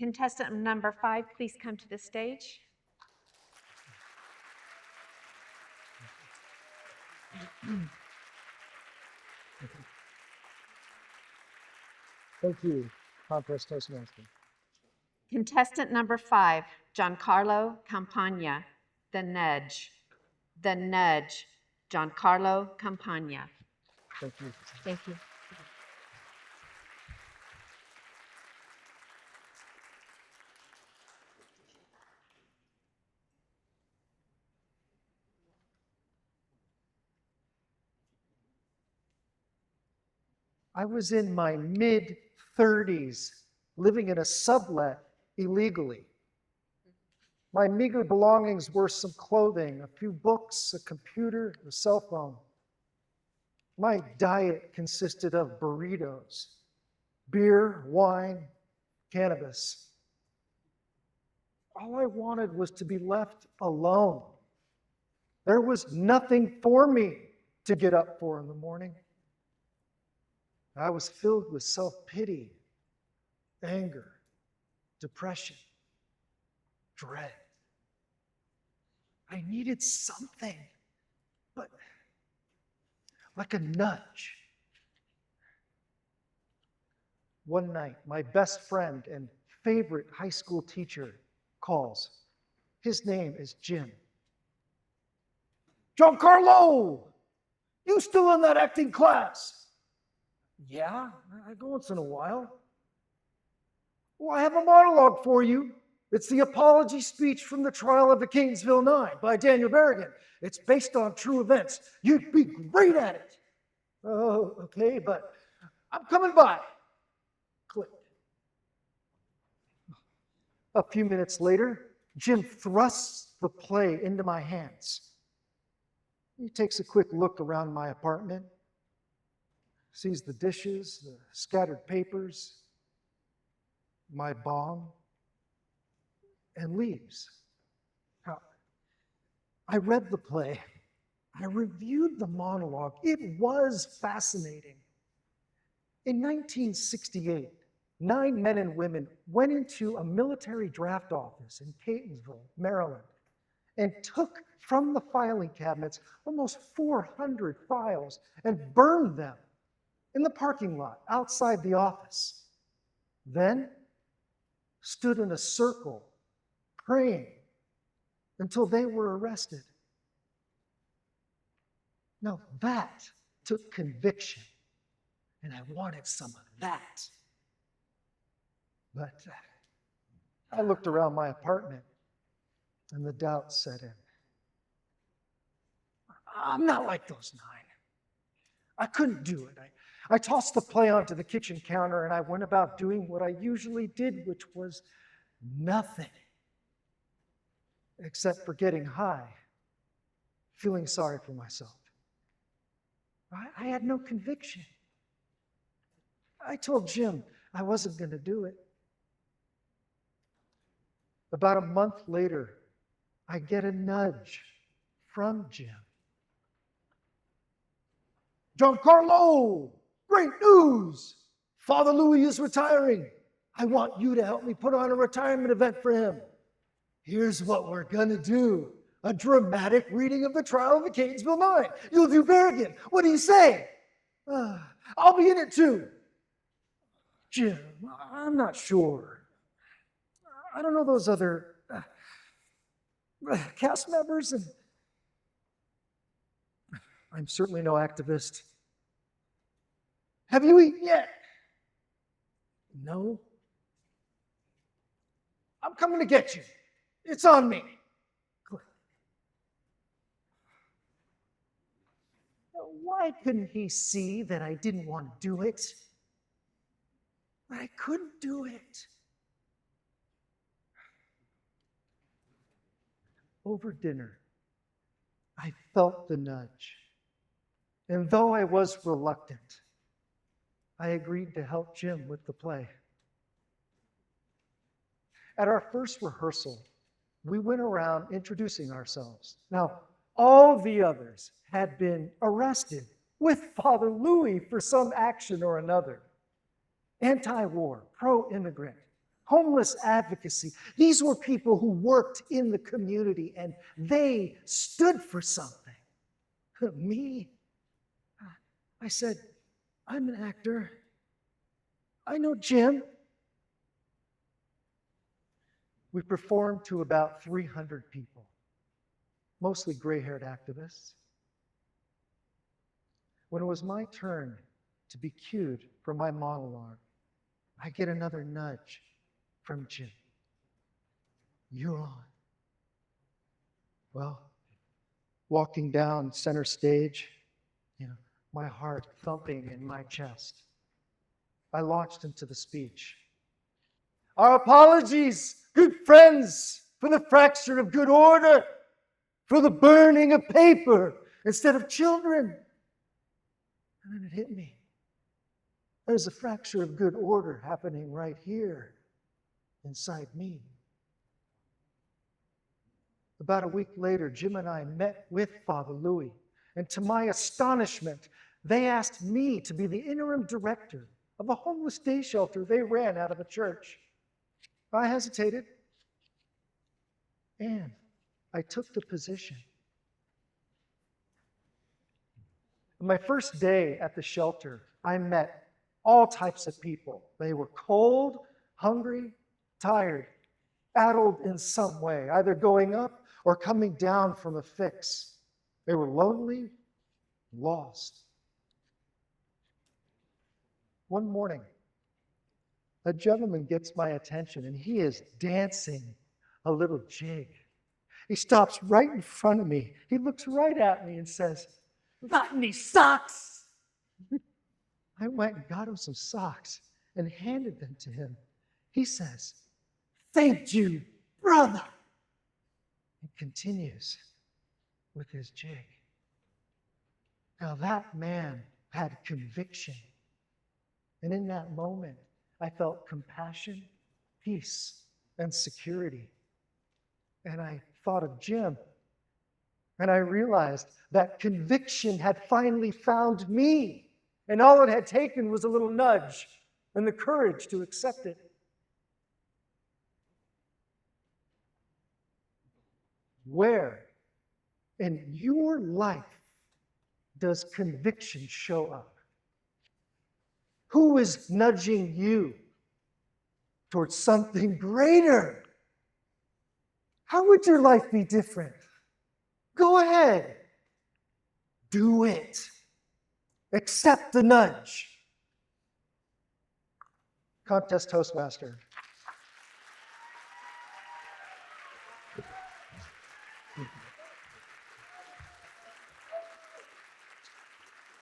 Contestant number 5, please come to the stage. Thank you, Conference Toastmaster. Contestant number 5, Giancarlo Campagna, The Nudge. The Nudge, Giancarlo Campagna. Thank you. Thank you. I was in my mid-30s, living in a sublet illegally. My meager belongings were some clothing, a few books, a computer, a cell phone. My diet consisted of burritos, beer, wine, cannabis. All I wanted was to be left alone. There was nothing for me to get up for in the morning. I was filled with self-pity, anger, depression, dread. I needed something, but like a nudge. One night, my best friend and favorite high school teacher calls. His name is Jim. Giancarlo, you still in that acting class? Yeah, I go once in a while. Well, I have a monologue for you. It's the apology speech from the trial of the Catonsville Nine by Daniel Berrigan. It's based on true events. You'd be great at it. Oh, okay, but I'm coming by. Click. A few minutes later, Jim thrusts the play into my hands. He takes a quick look around my apartment, sees the dishes, the scattered papers, my bong, and leaves. Now, I read the play. I reviewed the monologue. It was fascinating. In 1968, 9 men and women went into a military draft office in Catonsville, Maryland, and took from the filing cabinets almost 400 files and burned them in the parking lot outside the office. Then stood in a circle praying until they were arrested. Now that took conviction, and I wanted some of that. But I looked around my apartment, and the doubt set in. I'm not like those 9. I couldn't do it. I tossed the play onto the kitchen counter, and I went about doing what I usually did, which was nothing, except for getting high, feeling sorry for myself. I had no conviction. I told Jim I wasn't going to do it. About a month later, I get a nudge from Jim. Giancarlo, great news! Father Louis is retiring. I want you to help me put on a retirement event for him. Here's what we're going to do. A dramatic reading of the trial of the Catonsville Nine. You'll do Berrigan. What do you say? I'll be in it too. Jim, I'm not sure. I don't know those other cast members, and I'm certainly no activist. Have you eaten yet? No. I'm coming to get you. It's on me. Why couldn't he see that I didn't want to do it? But I couldn't do it. Over dinner, I felt the nudge. And though I was reluctant, I agreed to help Jim with the play. At our first rehearsal, we went around introducing ourselves. Now, all the others had been arrested with Father Louis for some action or another. Anti-war, pro-immigrant, homeless advocacy. These were people who worked in the community and they stood for something. Me? I said, I'm an actor. I know Jim. We performed to about 300 people, mostly gray-haired activists. When it was my turn to be cued for my monologue, I get another nudge from Jim. You're on. Well, walking down center stage, my heart thumping in my chest, I launched into the speech. Our apologies, good friends, for the fracture of good order, for the burning of paper instead of children. And then it hit me. There's a fracture of good order happening right here inside me. About a week later, Jim and I met with Father Louis, and to my astonishment, they asked me to be the interim director of a homeless day shelter they ran out of a church. I hesitated, and I took the position. On my first day at the shelter, I met all types of people. They were cold, hungry, tired, addled in some way, either going up or coming down from a fix. They were lonely, lost. One morning, a gentleman gets my attention, and he is dancing a little jig. He stops right in front of me. He looks right at me and says, "Got any socks?" I went and got him some socks and handed them to him. He says, "Thank you, brother," and continues with his jig. Now that man had conviction. And in that moment, I felt compassion, peace, and security. And I thought of Jim. And I realized that conviction had finally found me. And all it had taken was a little nudge and the courage to accept it. Where in your life does conviction show up? Who is nudging you towards something greater? How would your life be different? Go ahead. Do it. Accept the nudge. Contest Toastmaster.